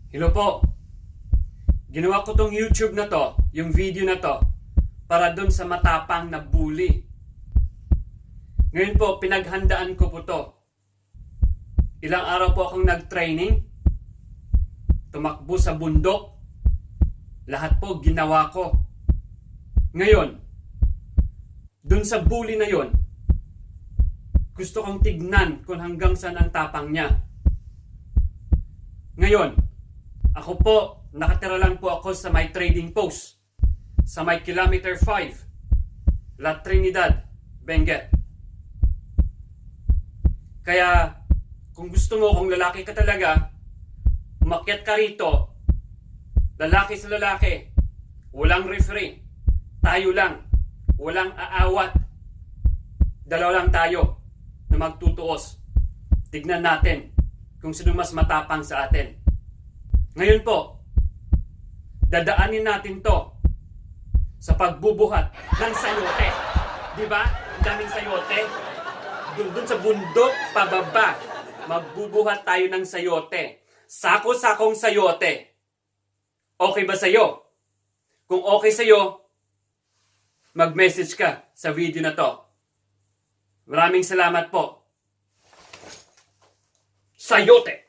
Hello po. Ginawa ko tong YouTube na to, yung video na to, para dun sa matapang na bully. Ngayon po, pinaghandaan ko po to. Ilang araw po akong nag-training. Tumakbo sa bundok. Lahat po ginawa ko. Ngayon, dun sa bully na yon, gusto kong tignan kung hanggang saan ang tapang niya. Ngayon, ako po, nakatira lang po ako sa may trading post. Sa may kilometer 5. La Trinidad, Benguet. Kaya, kung gusto mo, kung lalaki ka talaga, umakyat ka rito, lalaki sa lalaki, walang referee, tayo lang, walang aawat, dalawa lang tayo na magtutuos. Tignan natin kung sino mas matapang sa atin. Ngayon po, dadaanin natin to sa pagbubuhat ng sayote. Diba? Ang daming sayote. Doon sa bundok, pababa, magbubuhat tayo ng sayote. Sako-sakong sayote. Okay ba sa'yo? Kung okay sa'yo, mag-message ka sa video na to. Maraming salamat po. Sayote!